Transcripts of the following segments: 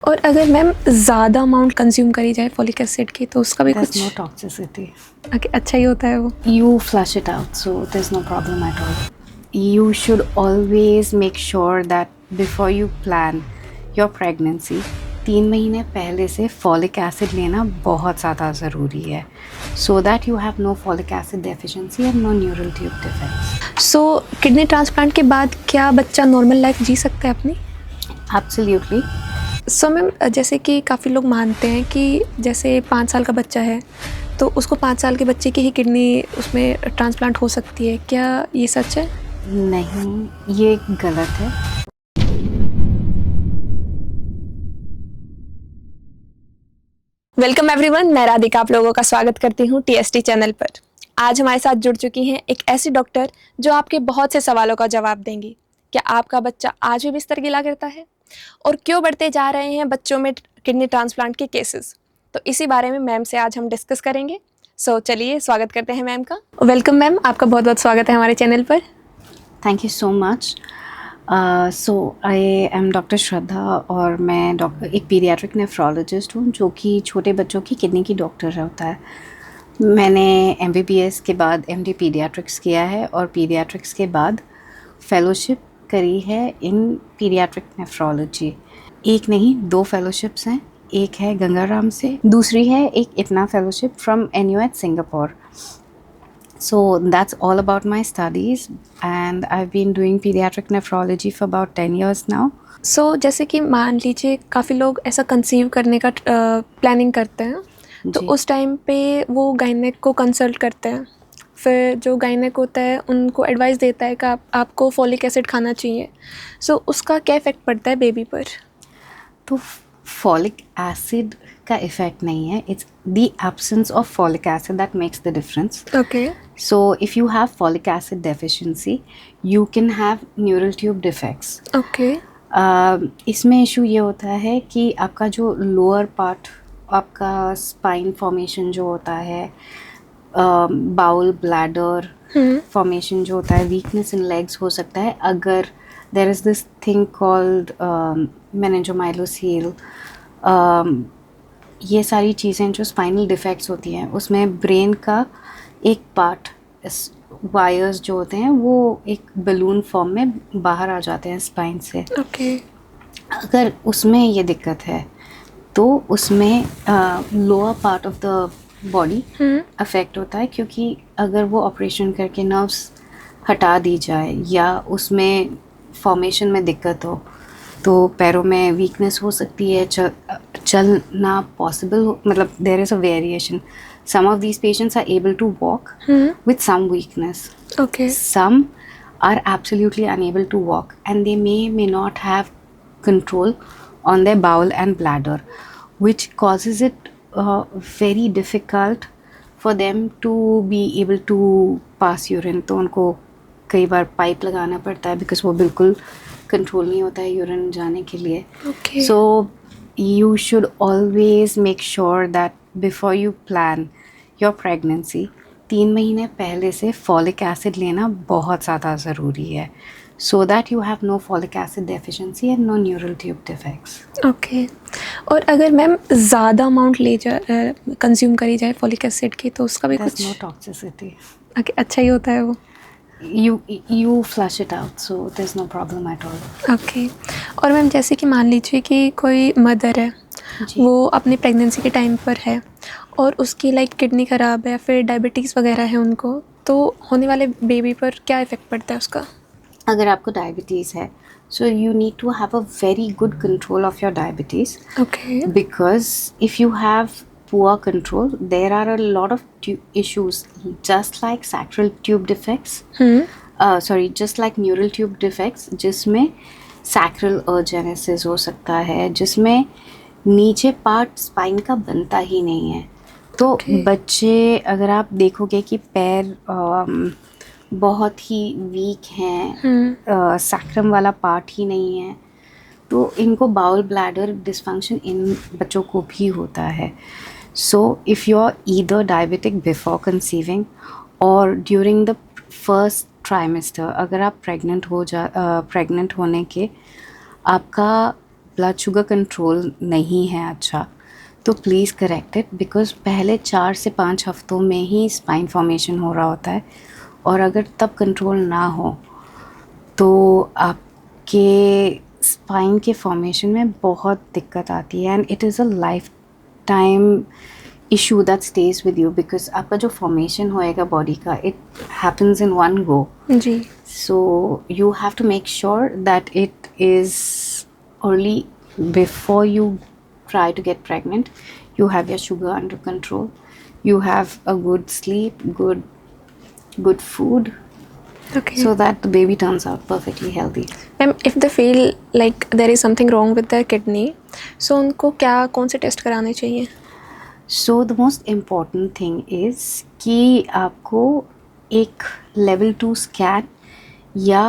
और अगर मैम ज़्यादा अमाउंट कंज्यूम करी जाए फॉलिक एसिड की तो उसका भी There's कुछ no toxicity. अच्छा ही होता है वो? You flush it out, so there's no problem at all. You should always make sure that before you plan your pregnancy, 3 महीने पहले से फॉलिक एसिड लेना बहुत ज़्यादा ज़रूरी है, so that you have no folic acid deficiency and no neural tube defects. So kidney transplant के बाद क्या बच्चा नॉर्मल लाइफ जी सकता है अपनी? Absolutely. सो मैम जैसे कि काफ़ी लोग मानते हैं कि जैसे 5 साल का बच्चा है तो उसको 5 साल के बच्चे की ही किडनी उसमें ट्रांसप्लांट हो सकती है, क्या ये सच है? नहीं, ये गलत है. वेलकम एवरीवन, मैं राधिका आप लोगों का स्वागत करती हूँ टीएसटी चैनल पर। आज हमारे साथ जुड़ चुकी हैं एक ऐसी डॉक्टर जो आपके बहुत से सवालों का जवाब देंगी। क्या आपका बच्चा आज भी बिस्तर गीला करता है? और क्यों बढ़ते जा रहे हैं बच्चों में किडनी ट्रांसप्लांट के केसेस? तो इसी बारे में मैम से आज हम डिस्कस करेंगे। सो चलिए स्वागत करते हैं मैम का। वेलकम मैम, आपका बहुत बहुत स्वागत है हमारे चैनल पर। Thank you so much. So I am doctor Shraddha और मैं एक पीडियाट्रिक नेफ्रोलॉजिस्ट हूँ जो कि छोटे बच्चों की किडनी की डॉक्टर होता है. मैंने MBBS के बाद MD पीडियाट्रिक्स किया है और पीडियाट्रिक्स के बाद फेलोशिप करी है इन पीडियाट्रिक नेफ्रोलॉजी. एक नहीं, 2 फेलोशिप्स हैं. एक है गंगाराम से, दूसरी है एक इतना fellowship from NUH Singapore. So that's all about my studies and I've been doing pediatric nephrology for about 10 years now. सो जैसे कि मान लीजिए काफ़ी लोग ऐसा कंसीव करने का प्लानिंग करते हैं तो जी. उस टाइम पे वो गायनेक को कंसल्ट करते हैं। फिर जो गायनेक होता है उनको एडवाइस देता है कि आपको फॉलिक एसिड खाना चाहिए। सो उसका क्या इफ़ेक्ट पड़ता है बेबी पर? तो फॉलिक एसिड का इफेक्ट नहीं है, it's the absence of folic acid that makes the difference. Okay So if you have folic acid deficiency, you can have neural tube defects. Okay इसमें इशू ये होता है कि आपका जो लोअर पार्ट, आपका स्पाइन फॉर्मेशन जो होता है, बाउल ब्लैडर फॉर्मेशन जो होता है, वीकनेस इन लेग्स हो सकता है अगर there is this thing called meningomyelocele. ये सारी चीज़ें जो स्पाइनल डिफेक्ट्स होती हैं उसमें ब्रेन का एक पार्ट, वायर्स जो होते हैं वो एक बलून फॉर्म में बाहर आ जाते हैं स्पाइन से. ओके अगर उसमें ये दिक्कत है तो उसमें lower part of the body affect होता है, क्योंकि अगर वो ऑपरेशन करके नर्व्स हटा दी जाए या उसमें फॉर्मेशन में दिक्कत हो तो पैरों में वीकनेस हो सकती है, चलना पॉसिबल, मतलब there is a variation. Some of these patients are able to walk with some weakness. Okay Some are absolutely unable to walk and they may not have control on their bowel and bladder, which causes it very difficult for them to be able to pass urine. तो उनको कई बार pipe लगाना पड़ता है because वो बिल्कुल control नहीं होता है यूरिन जाने के लिए. Okay So you should always make sure that before you plan your pregnancy, 3 महीने पहले से फॉलिक एसिड लेना बहुत ज़्यादा ज़रूरी है, so that you have no folic acid deficiency and no neural tube defects. Okay और अगर मैम ज़्यादा अमाउंट ले जाए कंज्यूम करी जाए फॉलिक एसिड की तो उसका भी There's कुछ no toxicity. अच्छा ही होता है वो? You flush it out, so there's no problem at all. Okay और मैम जैसे कि मान लीजिए कि कोई मदर है, जी. वो अपनी प्रेगनेंसी के टाइम पर है और उसकी लाइक किडनी ख़राब है, फिर डायबिटीज़ वगैरह है उनको, तो होने वाले बेबी पर क्या इफ़ेक्ट पड़ता है उसका? अगर आपको डायबिटीज़ है, so you need to have a very good control of your diabetes. Okay Because if you have poor control, there are a lot of issues, just like sacral tube defects. Just like neural tube defects, जिसमें sacral agenesis हो सकता है, जिसमें नीचे part spine का बनता ही नहीं है. तो बच्चे, अगर आप देखोगे कि पैर बहुत ही वीक हैं, सैक्रम वाला पार्ट ही नहीं है, तो इनको बाउल ब्लैडर डिसफंक्शन इन बच्चों को भी होता है. So if you're either diabetic before conceiving or during the first trimester, अगर आप प्रेग्नेंट होने के आपका ब्लड शुगर कंट्रोल नहीं है अच्छा, तो प्लीज़ करेक्ट इट, बिकॉज पहले 4 से 5 हफ्तों में ही स्पाइन फॉर्मेशन हो रहा होता है, और अगर तब कंट्रोल ना हो तो आपके स्पाइन के फॉर्मेशन में बहुत दिक्कत आती है, and it is a life time issue that stage with you, because आपका जो फॉर्मेशन होएगा बॉडी का, it happens in one go. जी. So you have to make sure that it is early before you try to get pregnant. You have your sugar under control. You have a good sleep, good food, Okay. so that the baby turns out perfectly healthy. Ma'am, if they feel like there is something wrong with their kidney, so उनको क्या कौन से test कराने चाहिए? So the most important thing is कि आपको एक level 2 scan या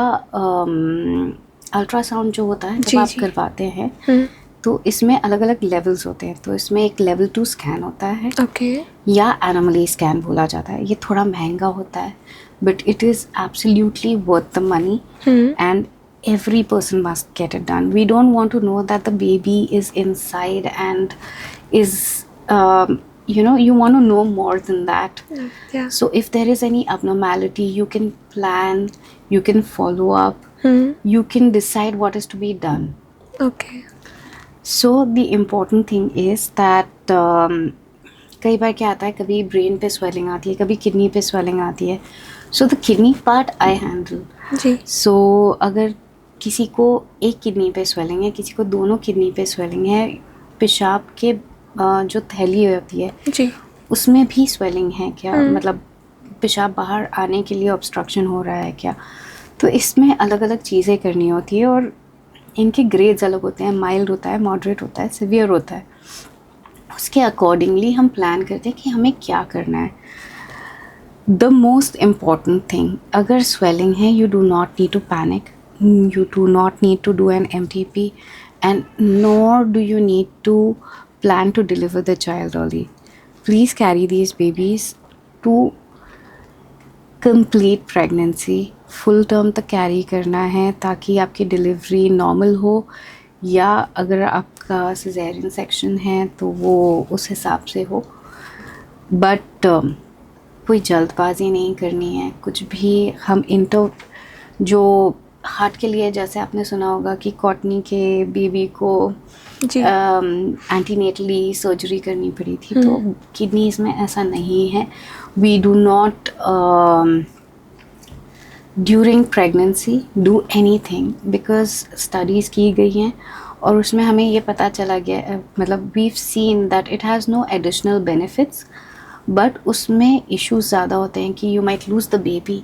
अल्ट्रासाउंड जो होता है जब आप करवाते हैं, तो इसमें अलग अलग लेवल्स होते हैं. तो इसमें एक लेवल 2 स्कैन होता है, या एनोमली स्कैन बोला जाता है. ये थोड़ा महंगा होता है, but it is absolutely worth the money, and every person must get it done. We don't want to know that the baby is inside and is you want to know more than that. Yeah. So if there is any abnormality, you can plan, you can follow up, you can decide what is to be done. Okay. So the important thing is that कई बार क्या आता है, कभी brain पे swelling आती है, कभी kidney पे स्वेलिंग आती है. So the kidney part I handle. जी. सो अगर किसी को एक किडनी पे स्वेलिंग है, किसी को दोनों किडनी पे स्वेलिंग है, पेशाब के जो थैली होती है जी, उसमें भी स्वेलिंग है क्या, मतलब पेशाब बाहर आने के लिए ऑब्स्ट्रक्शन हो रहा है क्या, तो इसमें अलग अलग चीज़ें करनी होती है, और इनके ग्रेड्स अलग होते हैं. माइल्ड होता है, मॉडरेट होता है, सिवियर होता है. उसके अकॉर्डिंगली हम प्लान करते हैं कि हमें क्या करना है. द मोस्ट इम्पॉर्टेंट थिंग, अगर स्वेलिंग है, you do not need to panic, you do not need to do an MTP, and nor do you need to plan to deliver the child early. Please carry these babies to complete pregnancy. Full term तक carry करना है ताकि आपकी delivery normal हो, या अगर आपका caesarean section है तो वो उस हिसाब से हो. बट कोई जल्दबाजी नहीं करनी है. कुछ भी हम जो हार्ट के लिए, जैसे आपने सुना होगा कि कॉटनी के बेबी को एंटीनेटली सर्जरी करनी पड़ी थी, तो किडनीज में ऐसा नहीं है. We do not during pregnancy do anything, because studies की गई हैं और उसमें हमें ये पता चला गया, मतलब we've seen that it has no additional benefits, but उसमें इश्यूज ज़्यादा होते हैं कि you might lose the baby.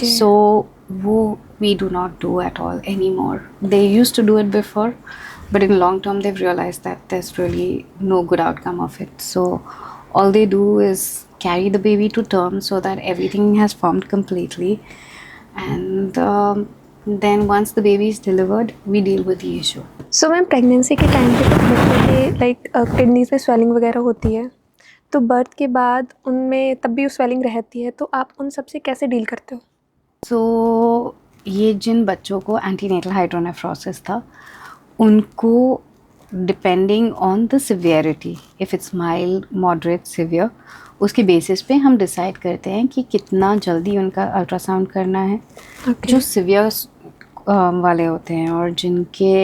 So वो we do not do at all anymore. They used to do it before, but in long term they've realized that there's really no good outcome of it. So all they do is carry the baby to term so that everything has formed completely, and then once the baby is delivered, we deal with the issue. So ma'am, pregnancy के time पे कुछ बच्चों के like kidneys में swelling वगैरह होती है, तो बर्थ के बाद उनमें तब भी स्वेलिंग रहती है, तो आप उन सब से कैसे डील करते हो? So ये जिन बच्चों को एंटीनेटल हाइड्रोनेफ्रोसिस था, उनको depending on the severity, if it's mild, moderate, severe, उसके बेसिस पे हम डिसाइड करते हैं कि कितना जल्दी उनका अल्ट्रासाउंड करना है. जो सिवियर वाले होते हैं और जिनके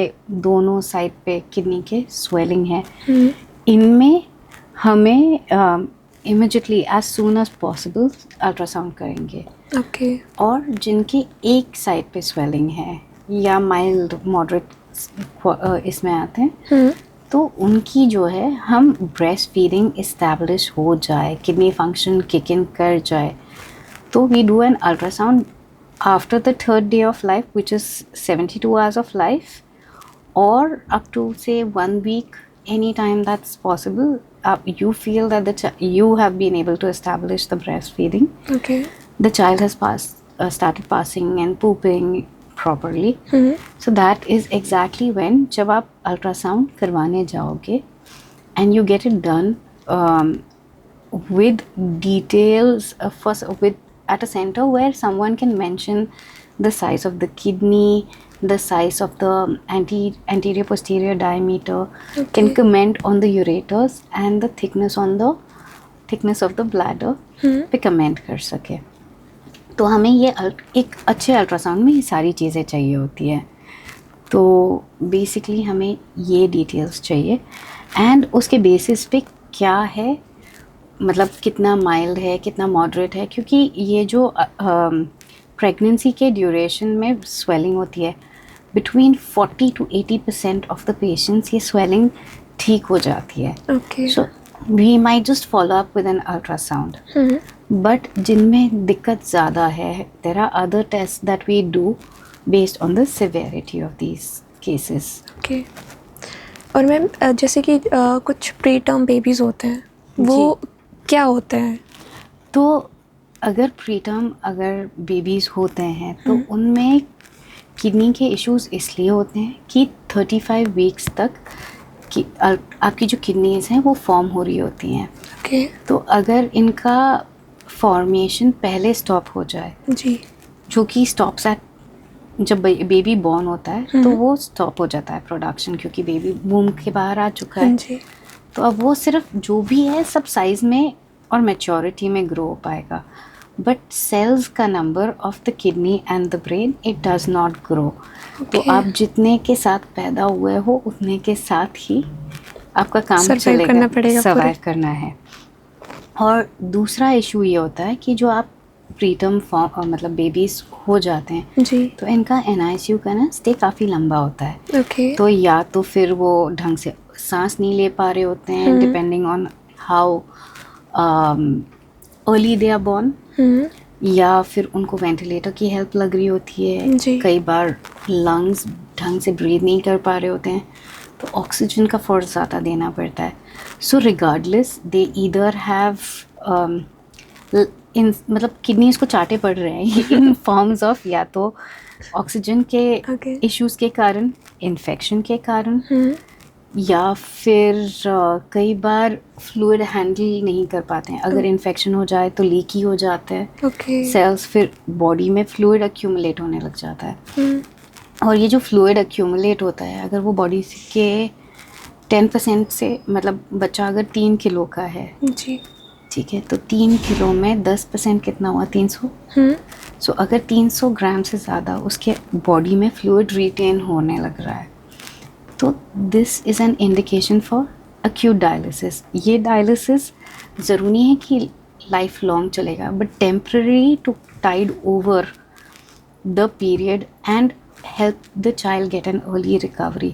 दोनों साइड पे किडनी के स्वेलिंग है, इनमें हमें immediately as soon as possible ultrasound करेंगे. और जिनकी एक साइड पे स्वेलिंग है या माइल्ड मॉडरेट इसमें आते हैं, तो उनकी जो है, हम ब्रेस्ट फीडिंग इस्टेब्लिश हो जाए, किडनी फंक्शन किक इन कर जाए, तो we do an ultrasound after the 3rd day of life, which is 72 hours of life, or up to say 1 week, any time that's possible. You feel that you have been able to establish the breastfeeding. The child has started passing and pooping properly. So that is exactly when जब आप ultrasound करवाने जाओगे and you get it done with details, first with at a center where someone can mention the size of the kidney, the size of the anterior posterior diameter, can comment on the ureters and the thickness of the bladder पे comment कर सके. तो हमें ये एक अच्छे ultrasound में ये सारी चीज़ें चाहिए होती है. तो बेसिकली हमें ये डिटेल्स चाहिए एंड उसके बेसिस पे क्या है, मतलब कितना माइल्ड है, कितना मॉडरेट है, क्योंकि ये जो प्रेगनेंसी के ड्यूरेशन में स्वेलिंग होती है, between 40 to 80% of the patients ये स्वेलिंग ठीक हो जाती है. So we might just follow up with an ultrasound. But जिनमें दिक्कत ज़्यादा है, there are other test that we do based on the severity of these cases. Okay. और मैम जैसे कि कुछ प्री टर्म बेबीज़ होते हैं, वो क्या होते हैं? तो अगर प्री टर्म अगर बेबीज़ होते हैं तो उनमें किडनी के इश्यूज़ इसलिए होते हैं कि 35 वीक्स तक कि आपकी जो किडनीज़ हैं वो फॉर्म हो रही होती हैं. ओके. तो अगर इनका फॉर्मेशन पहले स्टॉप हो जाए, जी, जो कि स्टॉप्स एट जब बेबी बॉर्न होता है तो वो स्टॉप हो जाता है प्रोडक्शन, क्योंकि बेबी वूम के बाहर आ चुका है. जी. तो अब वो सिर्फ जो भी है सब साइज में और मैच्योरिटी में ग्रो हो पाएगा, बट सेल्स का number of the kidney and the brain it does not grow. तो आप जितने के साथ पैदा हुए हो उतने के साथ ही आपका काम सर्वाइव करना पड़ेगा, सर्वाइव करना है. और दूसरा इशू ये होता है कि जो आप प्रीटर्म फॉर्म मतलब बेबीज हो जाते हैं जी, तो इनका NICU का ना स्टे काफ़ी लंबा होता है. ओके. तो या तो फिर वो ढंग से सांस नहीं ले पा रहे होते हैं, depending on how early they are born, या फिर उनको वेंटिलेटर की हेल्प लग रही होती है. कई बार लंग्स ढंग से ब्रीथ नहीं कर पा रहे होते हैं, तो ऑक्सीजन का फोर्स ज़्यादा देना पड़ता है. So regardless they either have in मतलब किडनीज को चाटे पड़ रहे हैं इन फॉर्म्स ऑफ या तो ऑक्सीजन के इश्यूज के कारण, इन्फेक्शन के कारण, या फिर कई बार फ्लूइड हैंडल नहीं कर पाते हैं. अगर इन्फेक्शन हो जाए तो लीकी हो जाता है सेल्स, फिर बॉडी में फ्लूइड एक्यूमुलेट होने लग जाता है. और ये जो फ्लूइड एक्यूमुलेट होता है, अगर वो बॉडी के 10% से, मतलब बच्चा अगर 3 किलो का है जी, ठीक है, तो 3 किलो में 10% कितना हुआ? 300. सो अगर 300 ग्राम से ज़्यादा उसके बॉडी में फ्लूइड रिटेन होने लग रहा है, तो this is an indication for acute dialysis. ये डायलिसिस ज़रूरी है कि लाइफ लॉन्ग चलेगा, but temporary to tide over the period and help the child get an early recovery.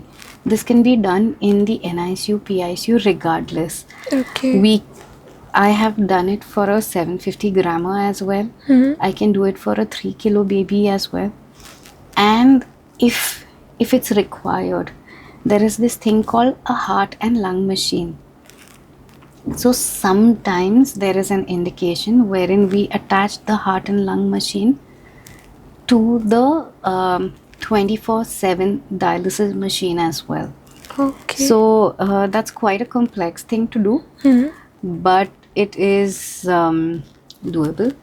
This can be done in the NICU, PICU regardless. Okay. I have done it for a 750 grammer as well. I can do it for a 3 kilo baby as well. And if it's required, there is this thing called a heart and lung machine. So sometimes there is an indication wherein we attach the heart and lung machine to the 24/7 dialysis machine as well. Okay. So that's quite a complex thing to do, but it is doable.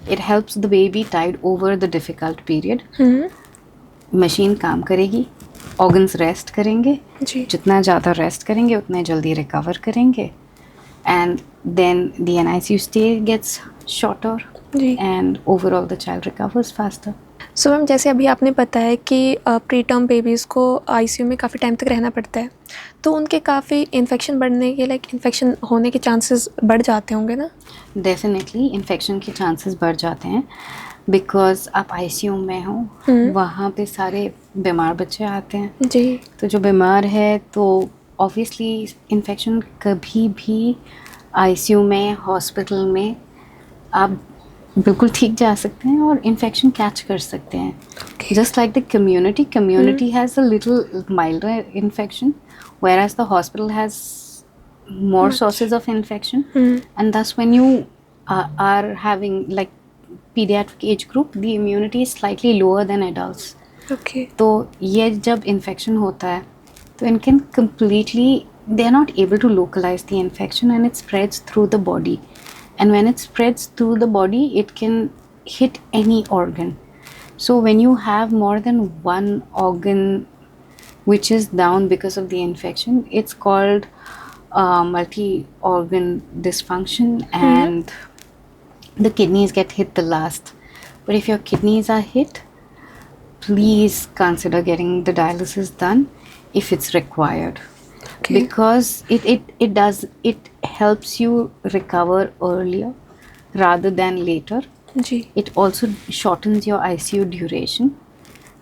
It helps the baby tide over the difficult period. Machine काम करेगी, organs rest करेंगे, जितना ज़्यादा rest करेंगे उतने जल्दी recover करेंगे, and then the NICU stay gets shorter and overall the child recovers faster. So ma'am जैसे अभी आपने बताया कि प्री टर्म बेबीज़ को ICU में काफ़ी टाइम तक रहना पड़ता है, तो उनके काफ़ी इन्फेक्शन बढ़ने के इन्फेक्शन होने के चांसेस बढ़ जाते होंगे ना? डेफिनेटली इन्फेक्शन के चांसेस बढ़ जाते हैं, बिकॉज आप ICU में हो, वहाँ पे सारे बीमार बच्चे आते हैं जी. तो जो बीमार है तो ऑब्वियसली इन्फेक्शन कभी भी ICU में, हॉस्पिटल में आप बिल्कुल ठीक जा सकते हैं और इन्फेक्शन कैच कर सकते हैं. Just like the community has a little milder infection, whereas the hospital has more sources of infection, and thus when you are having like pediatric age group, the immunity is slightly lower than adults. Okay. तो ये जब infection होता है तो इनके completely they are not able to localize the infection and it spreads through the body, and when it spreads through the body it can hit any organ. So when you have more than one organ which is down because of the infection, it's called multi-organ dysfunction, and the kidneys get hit the last. But if your kidneys are hit, please consider getting the dialysis done if it's required. Okay. Because it helps you recover earlier rather than later. Ji. It also shortens your ICU duration,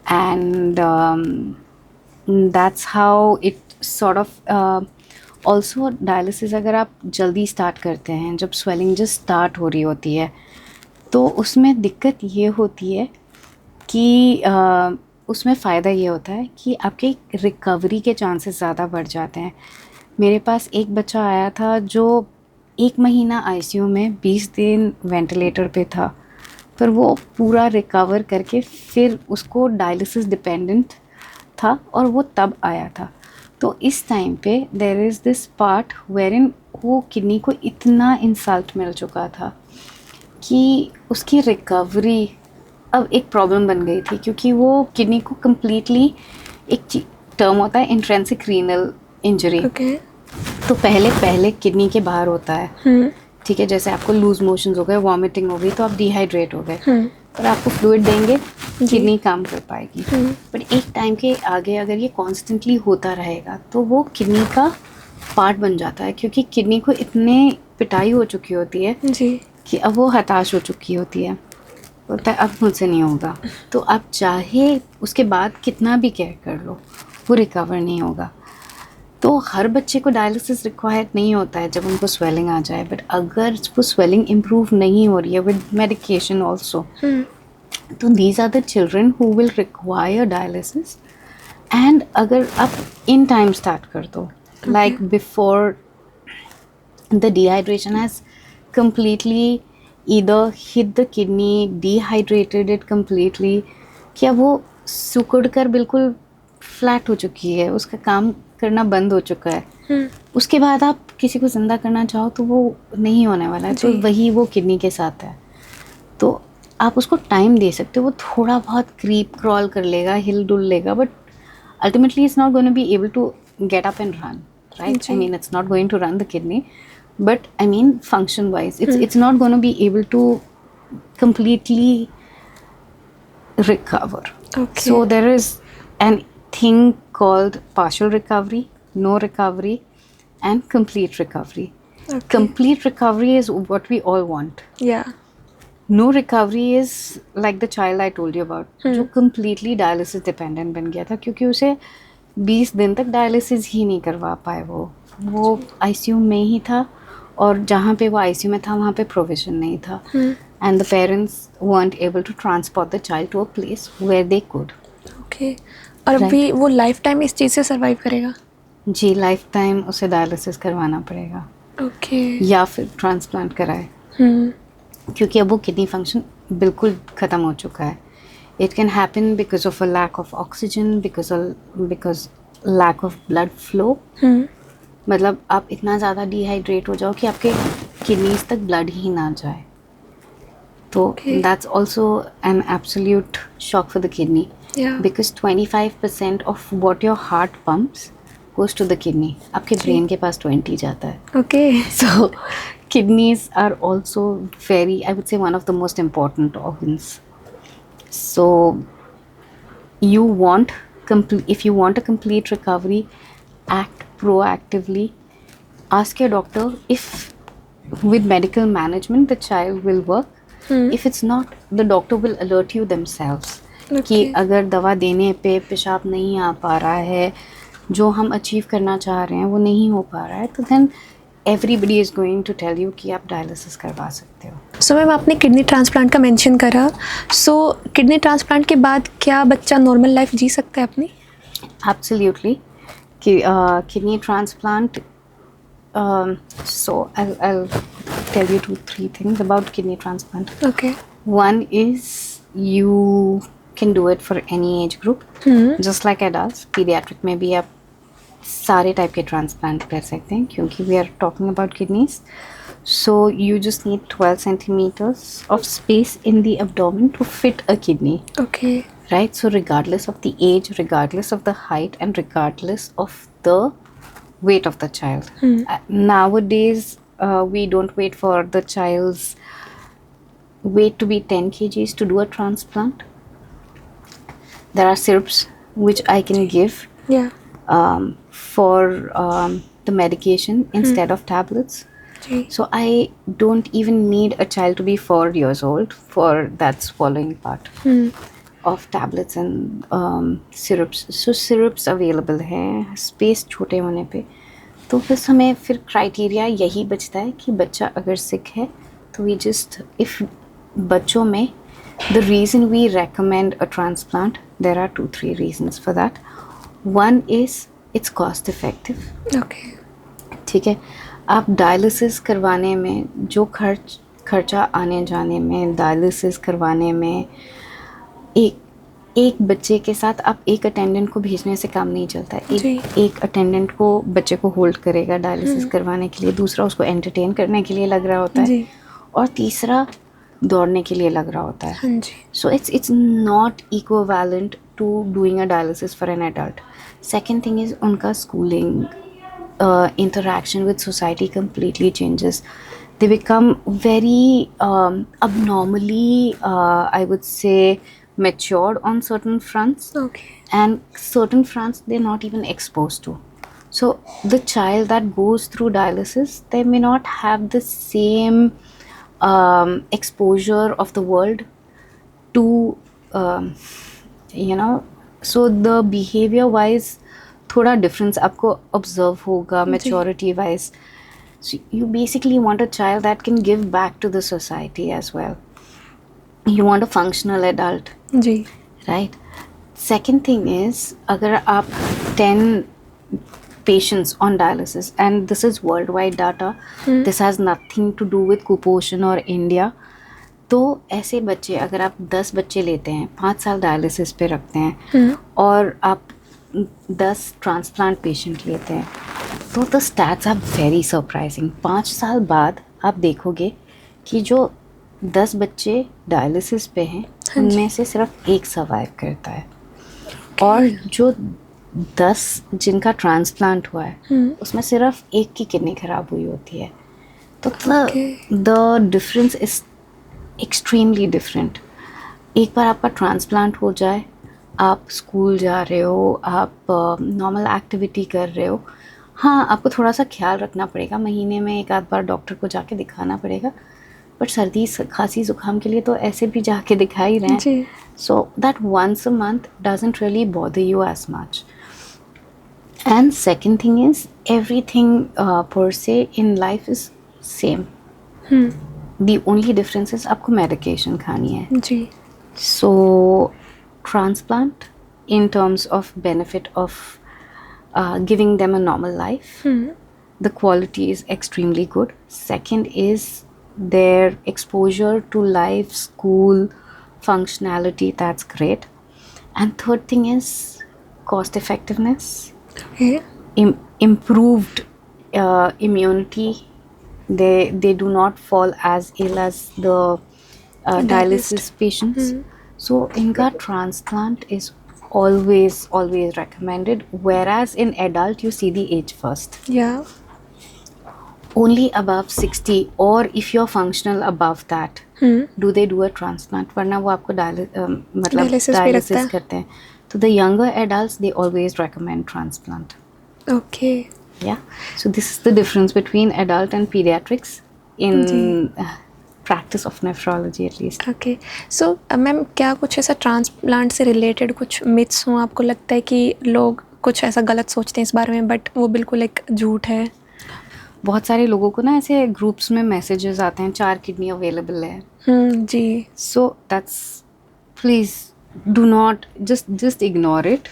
and that's how it sort of also dialysis अगर आप जल्दी start करते हैं, जब swelling just start हो रही होती है, तो उसमें दिक्कत ये होती है कि उसमें फ़ायदा ये होता है कि आपके रिकवरी के चांसेस ज़्यादा बढ़ जाते हैं. मेरे पास एक बच्चा आया था जो 1 महीना आईसीयू में 20 दिन वेंटिलेटर पे था, पर वो पूरा रिकवर करके फिर उसको डायलिसिस डिपेंडेंट था और वो तब आया था. तो इस टाइम पे देयर इज़ दिस पार्ट वेरिन वो किडनी को इतना इंसल्ट मिल चुका था कि उसकी रिकवरी अब एक प्रॉब्लम बन गई थी, क्योंकि वो किडनी को कम्प्लीटली, एक टर्म होता है इंट्रेंसिक रीनल इंजरी. Okay. तो पहले किडनी के बाहर होता है, ठीक है. जैसे आपको लूज मोशंस हो गए, वॉमिटिंग हो गई, तो आप डिहाइड्रेट हो गए, पर आपको फ्लूइड देंगे, किडनी काम कर पाएगी. बट एक टाइम के आगे अगर ये कॉन्स्टेंटली होता रहेगा तो वो किडनी का पार्ट बन जाता है, क्योंकि किडनी को इतने पिटाई हो चुकी होती है जी. कि अब वो हताश हो चुकी होती है, बोलता है अब मुझसे नहीं होगा. तो आप चाहे उसके बाद कितना भी केयर कर लो, वो रिकवर नहीं होगा. तो हर बच्चे को डायलिसिस रिक्वायर्ड नहीं होता है जब उनको स्वेलिंग आ जाए, बट अगर वो स्वेलिंग इम्प्रूव नहीं हो रही है विद मेडिकेशन ऑल्सो, तो these are the children who will require dialysis. And अगर आप इन टाइम स्टार्ट कर दो, like before the dehydration has completely either hit the kidney, dehydrated it completely, क्या वो सुकड़ कर बिल्कुल फ्लैट हो चुकी है, उसका काम करना बंद हो चुका है. उसके बाद आप किसी को ज़िंदा करना चाहो तो वो नहीं होने वाला है. तो वही वो किडनी के साथ है. तो आप उसको टाइम दे सकते हो, वो थोड़ा बहुत क्रीप क्रॉल कर लेगा, हिल डुल लेगा, but ultimately it's not going to be able to get up and run, right? I mean, it's not going to run the kidney, but I mean function wise it's not going to be able to completely recover. Okay. So there is an thing called partial recovery, no recovery, and complete recovery. Okay. Complete recovery is what we all want. Yeah. No recovery is like the child I told you about, जो completely dialysis dependent बन गया था, क्योंकि उसे 20 दिन तक dialysis ही नहीं करवा पाए. वो आईसीयू में ही था, और जहाँ पे वो आईसीयू में था वहाँ पे प्रोविजन नहीं था, and the parents weren't able to transport the child to a place where they could. Okay. और अभी वो लाइफ टाइम इस चीज़ से सर्वाइव करेगा? जी, लाइफ टाइम उसे डायलिसिस करवाना पड़ेगा. ओके. या फिर ट्रांसप्लांट कराए, क्योंकि अब वो किडनी फंक्शन बिल्कुल ख़त्म हो चुका है. It can happen because of a lack of oxygen, because lack of blood flow. मतलब आप इतना ज़्यादा डिहाइड्रेट हो जाओ कि आपके किडनीज तक ब्लड ही ना जाए. तो that's also an absolute shock for the kidney, because 25% of what your heart pumps goes to the kidney. आपके ब्रेन के पास 20 जाता है. Okay. So kidneys are also very, I would say, one of the most important organs. So you want if you want a complete recovery, act proactively. Ask your doctor if with medical management the child will work. If it's not, the doctor will alert you themselves. कि अगर दवा देने पे पेशाब नहीं आ पा रहा है, जो हम अचीव करना चाह रहे हैं वो नहीं हो पा रहा है, तो then everybody is going to tell you कि आप डायलिसिस करवा सकते हो. सो मैम, आपने किडनी ट्रांसप्लांट का मेंशन करा. सो किडनी ट्रांसप्लांट के बाद क्या बच्चा नॉर्मल लाइफ जी सकता है अपनी? Absolutely. Kidney transplant. So I'll tell you 2-3 things about kidney transplant. Okay. One is you can do it for any age group, just like adults. Pediatric में भी आप सारे टाइप के ट्रांसप्लांट कर सकते हैं क्योंकि we are talking about kidneys. So you just need 12 centimeters of space in the abdomen to fit a kidney. Okay. Right? So regardless of the age, regardless of the height, and regardless of the weight of the child. Nowadays, we don't wait for the child's weight to be 10 kgs to do a transplant. There are syrups which I can give Yeah. for the medication instead of tablets. जी. So I don't even need a child to be 4 years old for that swallowing part of tablets and syrups. So syrups available हैं space छोटे होने पे. तो बस हमें फिर criteria यही बचता है कि बच्चा अगर sick है तो we just if बच्चों में the reason we recommend a transplant, there are 2-3 reasons for that. One is it's cost effective. Okay. ठीक है. आप डायलिसिस करवाने में जो खर्चा आने जाने में, डायलिसिस करवाने में एक बच्चे के साथ आप एक अटेंडेंट को भेजने से काम नहीं चलता है. एक अटेंडेंट को बच्चे को होल्ड करेगा डायलिसिस करवाने के लिए, दूसरा उसको एंटरटेन करने के लिए लग रहा होता है, और तीसरा दौड़ने के लिए लग रहा होता है. So it's not equivalent to doing a dialysis for an adult. Second thing is उनका schooling interaction with society completely changes. They become very abnormally, I would say, matured on certain fronts. Okay. And certain fronts they're not even exposed to. So the child that goes through dialysis, they may not have the same exposure of the world to, so the behavior wise थोड़ा difference आपको observe होगा maturity wise. So you basically want a child that can give back to the society as well. You want a functional adult. जी. Right. Second thing is अगर आप 10 patients on dialysis, and this is worldwide data, this has nothing to do with कुपोषण और India. तो ऐसे बच्चे अगर आप 10 बच्चे लेते हैं, 5 साल डायलिसिस पे रखते हैं और आप 10 ट्रांसप्लांट पेशेंट लेते हैं, तो the stats are very surprising. 5 साल बाद आप देखोगे कि जो 10 बच्चे डायलिसिस पे हैं उनमें से सिर्फ एक सर्वाइव करता है, और जो 10 जिनका ट्रांसप्लांट हुआ है उसमें सिर्फ एक की किडनी खराब हुई होती है. तो the difference is extremely different. एक बार आपका ट्रांसप्लांट हो जाए, आप स्कूल जा रहे हो, आप नॉर्मल एक्टिविटी कर रहे हो, हाँ आपको थोड़ा सा ख्याल रखना पड़ेगा, महीने में एक आध बार डॉक्टर को जाके दिखाना पड़ेगा, बट सर्दी खांसी ज़ुकाम के लिए तो ऐसे भी जाके दिखा ही रहे हैं. So that once a month doesn't really bother you as much. And second thing is everything per se in life is same. The only difference is आपको मेडिकेशन खानी है. जी. सो transplant in terms of benefit of giving them a normal life, the quality is extremely good. Second is their exposure to life, school, functionality, that's great. And third thing is cost effectiveness. Okay. Improved immunity. They do not fall as ill as the dialysis patients. So inka transplant is always recommended, whereas in adult you see the age first. Yeah. Only above 60, or if you're functional above that, do they do a transplant. वरना वो आपको dialysis करते हैं. So the younger adults, they always recommend transplant. Okay. Yeah. So this is the difference between adult and pediatrics in practice of nephrology at least. Okay. So ma'am क्या कुछ ऐसा transplant से related कुछ myths हों, आपको लगता है कि लोग कुछ ऐसा गलत सोचते हैं इस बारे में बट वो बिल्कुल एक झूठ है? बहुत सारे लोगों को ना ऐसे ग्रुप्स में मैसेजेस आते हैं 4 किडनी अवेलेबल है. जी. So that's please do not just ignore it.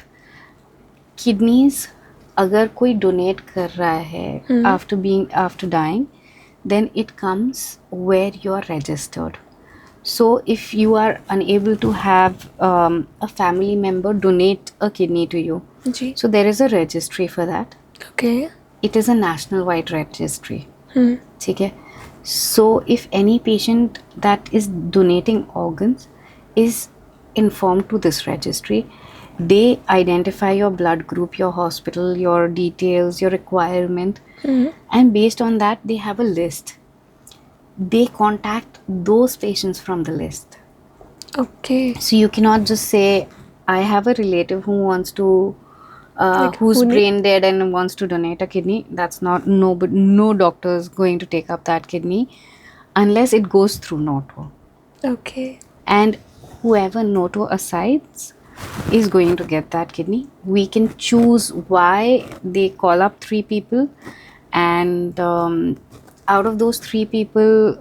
Kidneys अगर कोई डोनेट कर रहा है after dying, then it comes where you are registered. So if you are unable to have a family member donate a kidney to you, so there is a registry for that. Okay. It is a national wide registry. Hmm. ठीक है. So if any patient that is donating organs is informed to this registry, they identify your blood group, your hospital, your details, your requirement, and based on that they have a list. They contact those patients from the list. Okay. So you cannot just say, I have a relative who wants to Like, who's who need- brain dead and wants to donate a kidney. That's not, no doctor is going to take up that kidney unless it goes through Noto. Okay. And whoever Noto assigns is going to get that kidney. We can choose why. They call up 3 people, and out of those 3 people,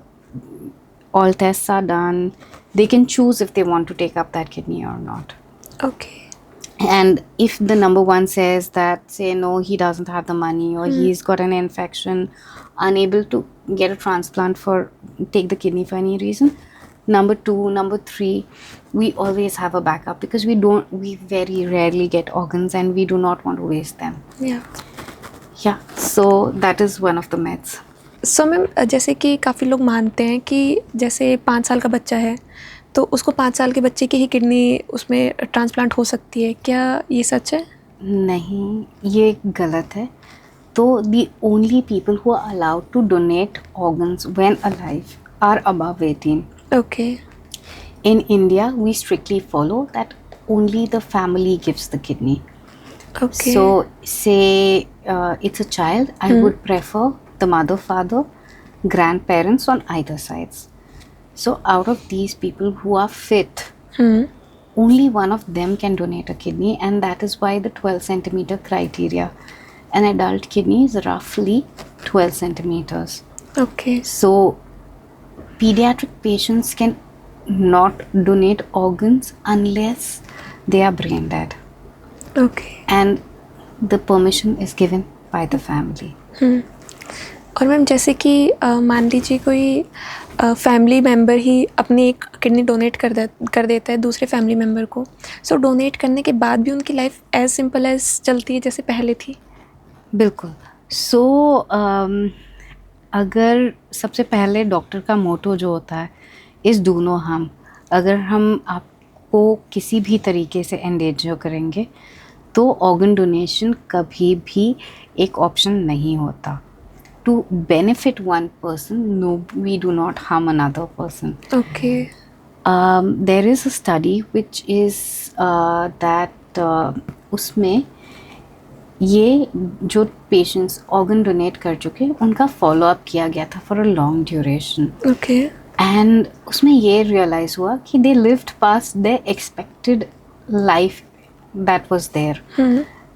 all tests are done. They can choose if they want to take up that kidney or not. Okay. And if the number 1 says that, say, no, he doesn't have the money, or he's got an infection, unable to get a transplant take the kidney for any reason, number 2, number 3, we always have a backup, because we very rarely get organs and we do not want to waste them. Yeah. Yeah, so that is one of the myths. So ma'am जैसे कि काफ़ी लोग मानते हैं कि जैसे 5 साल का बच्चा है तो उसको 5 साल के बच्चे की ही किडनी उसमें ट्रांसप्लांट हो सकती है, क्या ये सच है? नहीं, ये गलत है. तो the only people who are allowed to donate organs when alive are above 18. Okay. In India, we strictly follow that only the family gives the kidney. Okay. So, say it's a child, I would prefer the mother, father, grandparents on either sides. So, out of these people who are fit, only one of them can donate a kidney, and that is why the 12 centimeter criteria. An adult kidney is roughly 12 centimeters. Okay. So, pediatric patients can not donate organs unless they are brain dead, okay. and the permission is given by the family. और ma'am जैसे कि मान लीजिए कोई family member ही अपनी एक kidney donate कर देता है दूसरे फैमिली मेम्बर को, सो डोनेट करने के बाद भी उनकी लाइफ एज सिंपल एज चलती है जैसे पहले थी? बिल्कुल. सो अगर सबसे पहले डॉक्टर का मोटो जो होता है इस डू नो हार्म, अगर हम आपको किसी भी तरीके से एंडेंजर करेंगे तो ऑर्गन डोनेशन कभी भी एक ऑप्शन नहीं होता. To benefit one person, no, we do not harm another person. Okay. There is a study which is that उसमें ये जो पेशेंट्स ऑर्गन डोनेट कर चुके उनका फॉलो अप किया गया था for a long duration. Okay. And उसमें ये रियलाइज हुआ कि they lived past the expected life that was there.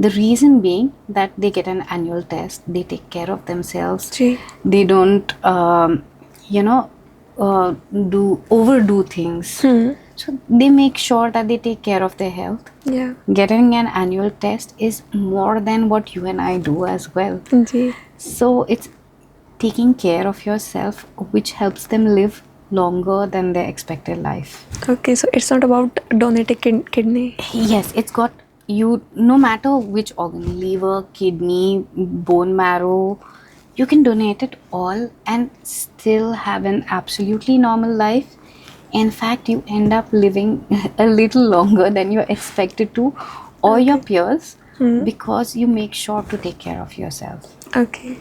The reason being that they get an annual test, they take care of themselves, जी. they don't overdo things. So they make sure that they take care of their health. या. Getting an annual test is more than what you and I do as well. जी. So it's taking care of yourself which helps them live longer than their expected life. Okay. So it's not about donating kidney. Yes, it's got you, no matter which organ, liver, kidney, bone marrow, you can donate it all and still have an absolutely normal life. In fact, you end up living a little longer than you're expected to, or your peers, because you make sure to take care of yourself. Okay.